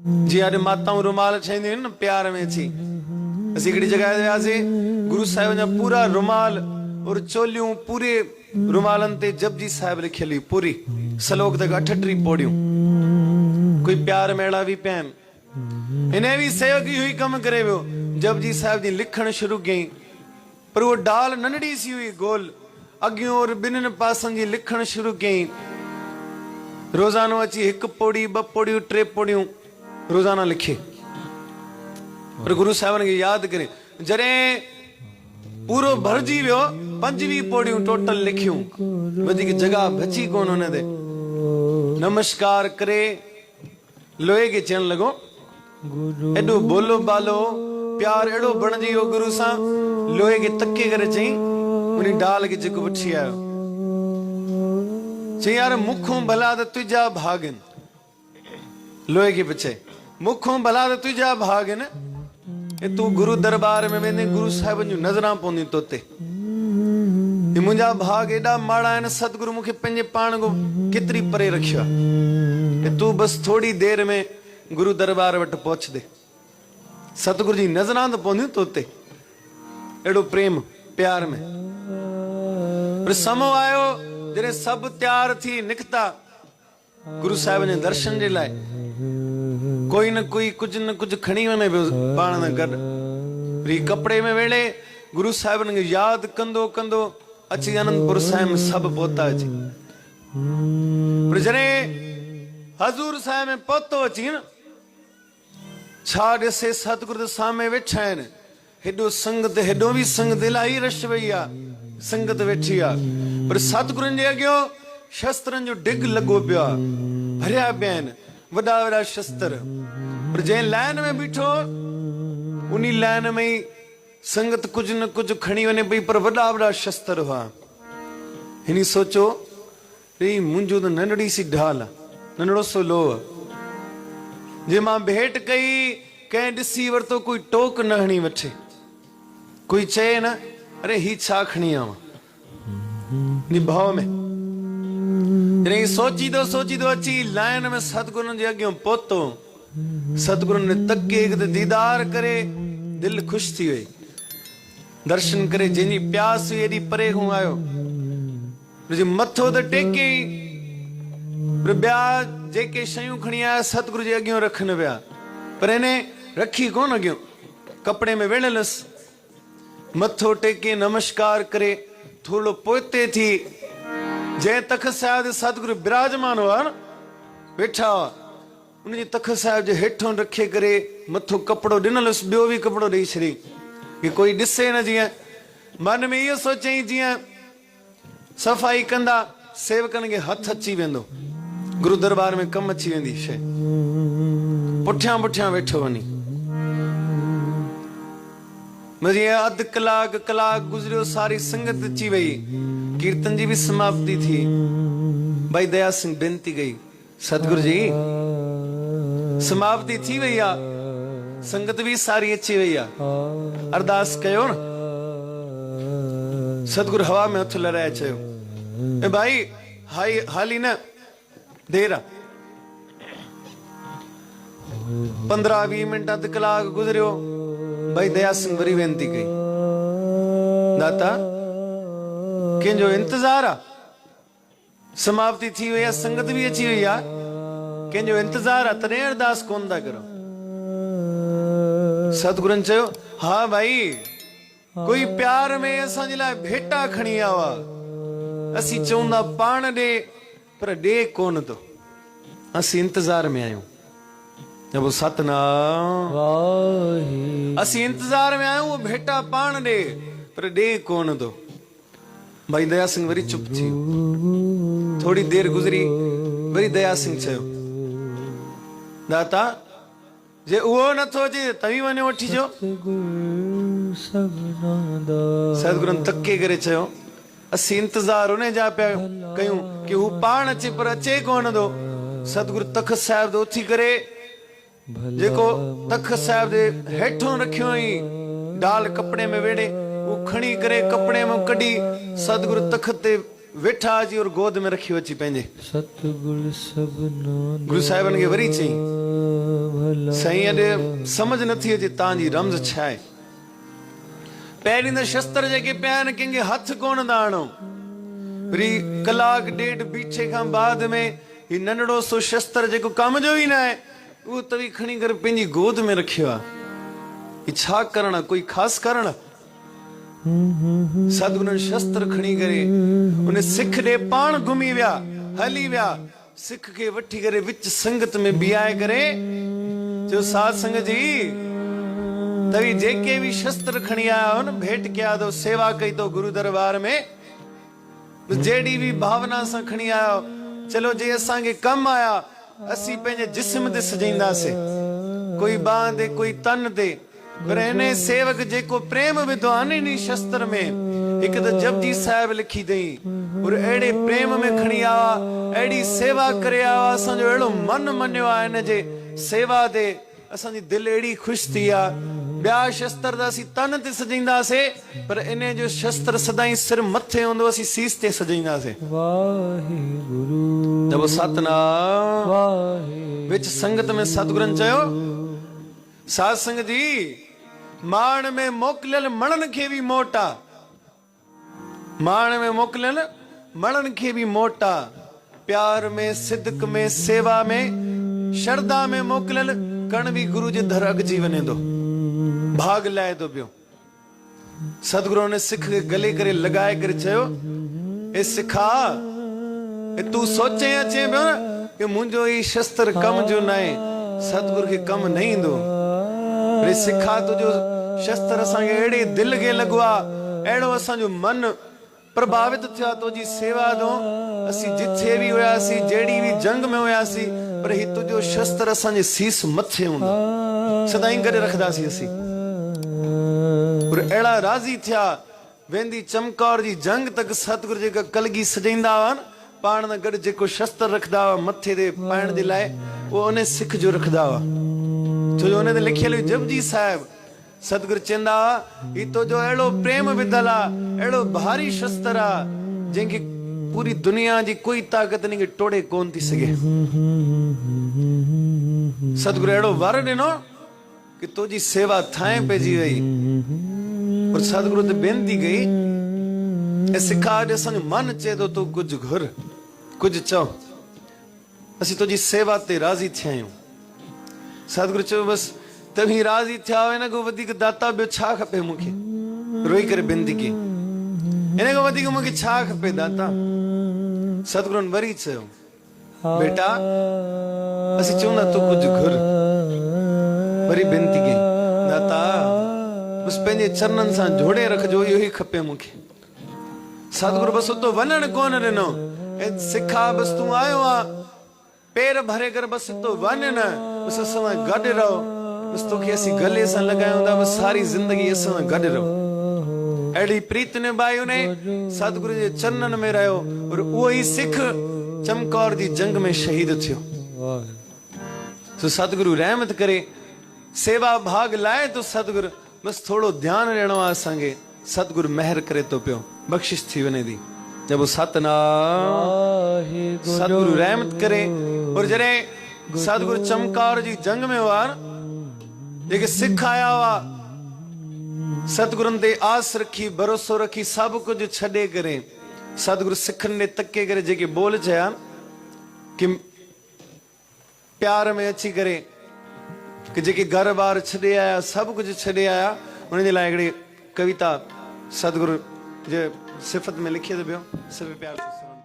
जी अॼु माताऊं रुमाल छाईंदियूं आहिनि न प्यार में अची असीं हिकिड़ी जॻह ते वियासीं गुरु साहिब जा पूरा रुमाल और चोलियूं पूरे रुमालनि ते जपजी साहिब लिखियल हुई पूरी सलोक तक 38 पौड़ियूं कोई प्यार में अहिड़ा बि पिया आहिनि हिन बि सेवक इहो ई कमु करे वियो जपजी साहिब जी लिखणु शुरू कयईं पर उहो डाल नंढड़ी सी हुई गोल अॻियों और ॿिन्हिनि पासनि जी लिखणु शुरू कयईं रोज़ानो अची 1 पौड़ी 2 पौड़ियूं 3 पौड़ियूं रोज़ाना लिखे पर गुरु साहिबनि खे यादि करे जॾहिं पूरो भरिजी वियो 25 पौड़ियूं टोटल लिखियूं वधीक जॻह बची कोन हुन ते नमस्कार करे लोहे खे चवण लॻो एॾो बोलो बालो प्यार अहिड़ो बणिजी वियो गुरु सां लोहे खे तके करे चई उन डाल खे जेको वठी आयो चई यार मुखों भला त तुंहिंजा भाग आहिनि लोहे खे पुछे मुखों भला त तुंहिंजा भाग आहिनि तूं गुरु दरबार में वेंदे गुरु साहिबनि जूं नज़रां पवंदियूं तोते मुंहिंजा भाग एॾा माड़ा आहिनि सतगुरु मूंखे पंहिंजे पाण खां केतिरी परे रखियो आहे तूं बसि थोड़ी देर में गुरु दरबार वटि पहुच दे सतगुरु जी नज़रां त पवंदियूं तोते अहिड़ो प्रेम प्यार में पर समो आयो जॾहिं सभु तैयार थी निकिता गुरु साहिब जे दर्शन जे लाइ कोई न कोई कुझु न कुझु खणी वञे पियो पाण सां गॾु वरी कपिड़े में वेड़े गुरु साहिबनि खे यादि कंदो कंदो अची आनंदपुर साहिब में सभु पहुता अची पर जॾहिं हज़ूर साहिब में पहुतो अची न छा ॾिसे सतगुरु सामे वेठा आहिनि हेॾो संगत हेॾो बि संगत इलाही रश वई आहे संगत वेठी आहे पर सतगुरुनि जे अॻियां शस्त्रनि जो डिग लॻो पियो आहे भरिया पिया आहिनि वॾा वॾा शस्त्र पर जंहिं लाइन में बीठो उन लाइन में ई संगत कुझु न कुझु खणी वञे पई पर वॾा वॾा शस्त्र हुआ हिन सोचो रे मुंहिंजो त नंढड़ी सी ढाल आहे नंढड़ो सो लोह जे मां भेंट कई कंहिं ॾिसी वरितो कोई टोक न हणी वठे कोई चए न अरे ही छा खणी आवां निभाव में जॾहिं सोचीदो अची लाइन में सतगुरुनि जे अॻियां पहुतो सतगुरुनि ने तके ते दीदार करे दिलि ख़ुशि थी वई दर्शन करे जंहिंजी प्यास हुई एॾी परे खां आयो मथो त टेके ॿिया जेके शयूं खणी आया सतगुरु जे अॻियां रखनि विया पर हिन रखी कोन अॻियां कपिड़े में वेड़ियलसि मथो टेके नमस्कार करे थोरो पोइते थी जंहिं तख़्त साहिब सतगुरु विराजमान हुआ न वेठा हुआ उनजे तख़्त साहिब जे हेठों रखे करे मथो कपिड़ो ॾिनलुसि ॿियो बि कपिड़ो ॾेई छॾी की कोई ॾिसे न जीअं मन में इहो सोचई जीअं सफ़ाई कंदा सेवकनि खे हथु अची वेंदो गुरु दरबार में कमु अची वेंदी शइ पुठियां पुठियां वेठो वञी जीअं अधु कलाक गुज़रियो सारी संगत अची वई कीर्तन जी भी समाप्ति थी भाई दया सिंह बेनती गई सतगुरु जी समाप्ति थी वई आ संगत भी सारी अची वई आ अरदास कयो न सतगुरु हवा में हथ लहराए चयो ए भाई हाली न देर आ 15-20 मिनट अधु कलाक गुज़रियो भाई दया सिंह वरी वेनती कई दाता कंहिंजो इंतजार आ समाप्ति थी वई आहे संगत भी अची वई आहे कंहिंजो इंतजार आहे तॾहिं अरदास कोन था करो सतगुरुनि चयो हा भाई कोई प्यार में असांजे लाइ भेटा खणी आयो आहे असीं चवंदा पाण ॾे पर ॾे कोन थो असीं इंतजार में आहियूं जब सतनाम असीं इंतजार में आहियूं भेटा पाण ॾे पर ॾे कोन थो भाई दया सिंह वरी चुप थी थोड़ी देर गुजरी वरी दया सिंह चयो दाता जे उहो नथो अचे तव्हीं वञो वठी अचो सतगुरुनि तके करे चयो असीं इंतजार उन जा पिया कयूं कि हू पाण अचे पर अचे कोन थो सतगुरु तख़्त साहिब ते उथी करे जेको तख़्त साहिब जे हेठों रखियो हुई डाल कपिड़े में वेड़े वो खणी करे कपड़े में कड़ी सतगुरु तख़्त ते वेठा जी और गोद में रखी अची पंहिंजे सतगुरु सबना गुरु साहिबन खे वरी चई साईं अॼु समझ नथी अचे तव्हांजी रमज़ छा आहे। पहिरीं त शस्त्र जेके पिया आहिनि कंहिंखे हथ कोन था आणो, वरी कलाक ॾेढ बीठे खां बाद में ही नंढड़ो सो शस्त्र जेको कम जो ई न आहे उहो तवी खणी करे पंहिंजी गोद में रखियो आहे। ही छा करण, कोई ख़ासि करण? सतगुरु शस्त्र खणी करे उन सिख ॾे पाण घुमी विया, हली विया, सिख खे वठी करे विच संगत में बीहाए करे जो साध संगत जी तवी जेके भी शस्त्र खणी आया हो न, भेंट किया तो सेवा कई तो गुरु दरबार में, जेड़ी भी भावना से खणी आया हो, चलो जे असां के कम आया असी पंहिंजे जिस्म ते सजाईंदासीं, कोई बांह ते कोई तन ते, पर इन्हें सेवक जेको प्रेम विधो आहे नी शस्त्र में, एक तो जपजी साहिब लिखी दई और एड़े प्रेम में खणी आवा, एड़ी सेवा करे आवा, असां जो एड़ो मन मन्यो आहे इन जे सेवा ते, असां जी दिल एड़ी खुश थी आ। ॿिया शस्त्र त असीं तन ते सजाईंदासीं, पर इन जो शस्त्र सदाई सिर मथे हूंदो, असीं सीस ते सजाईंदासीं। वाहिगुरु तब सतनाम विच संगत में सतगुरन चयो, साध संगत जी माण में मोकलियल मणन खे भी मोटा, माण में मोकलियल मणन खे भी मोटा, प्यार में सिद्क में सेवा में श्रद्धा में मोकलियल कण भी गुरु जे दर अॻिजी वञे थो, भाग लाए तो पियो। सतगुरु ने सिख के गले करे लगाए करे चयो, ए सिखा तू सोचे अचे पियो न कि मुंहिंजो ही शस्त्र कम जो न आहे, सतगुरु खे कम न ईंदो। रे सिखा तुझो शस्त्र असांखे अहिड़े दिल खे लॻो आहे, अहिड़ो असांजो मन प्रभावित थिया तुंहिंजी सेवा तो, असीं जिथे भी हुयासीं, जहिड़ी भी जंग में हुयासीं, पर ही तुझो शस्त्र असांजे सीस मथे हूंदो, सदाई करे रखदासीं असीं। और अहिड़ा राज़ी थिया, वेंदी चमकौर जी जंग तक सतगुरु जेका कलगी सजाईंदा हुआ न, पाण न गॾु जेको शस्त्र रखदा हुआ मथे ते पाइण जे लाइ, उहो उन सिख जो रखदा हुआ, छो जो उन ते लिखियल हुई जपजी साहिब। सतगुरु चवंदा हुआ ही तो जो अहिड़ो प्रेम विधल आहे, अहिड़ो भारी शस्त्र आहे जंहिंखे पूरी दुनिया जी कोई ताक़त इन खे टोड़े कोन थी सघे। सतगुरु अहिड़ो वर ॾिनो कि तुंहिंजी सेवा थाए पइजी वई, और सतगुरु ते बेनती कई, ए सिखा अॼु असांजो मन चए थो तूं कुझु घुर, कुझु चओ, असीं तुंहिंजी सेवा ते राज़ी थिया आहियूं। सतगुरु चयो बसि तव्हीं राज़ी थिया हो, इन खां वधीक दाता ॿियो छा खपे मूंखे, रोई करे बेनती कई, इन खां वधीक मूंखे छा खपे दाता। सतगुरुनि वरी चयो, बेटा असीं चऊं ना तूं कुझु घुर, वरी बेनती कई, दाता बसि पंहिंजे चरणनि सां जोड़े रखजो, इहो ई खपे मूंखे। सतगुरु बसि उतो वञण कोन ॾिनो, सिखा बसि तूं आयो आहे, पेर भरे कर बसि तो वन न, बसि असां सां गॾु रहो, बसि तोखे असीं गले सां लॻायूं था, बसि सारी ज़िंदगी असां सां गॾु रहो। अहिड़ी प्रीत निभाई उन सतगुरु जे चरणनि में रहियो, और उहो ई सिख चमकौर जी जंग में शहीद थियो। तो सतगुरु रहमत करे, सेवा भाग लाए तो सतगुरु बसि थोड़ो ध्यानु ॾियणो आहे असांखे, सतगुरु महर करे तो पियो, बख़्शिश थी वञे थी। जब सतनाम सतगुरु रहमत करे, और जॾहिं सतगुरु चमकौर जी जंग में हुआ, जेके सिख आया हुआ, सतगुरुनि ते आस रखी, भरोसो रखी, सभु कुझु छॾे करे सतगुरु सिखनि ॾे तके करे जेके बोल चया कि प्यार में अची करे कि जेके घर बार छॾे आया, सभु कुझु छॾे आया, उन जे लाइ हिकिड़ी कविता सतगुरु जे सिफ़त में लिखी थो पियो, सभु प्यार सां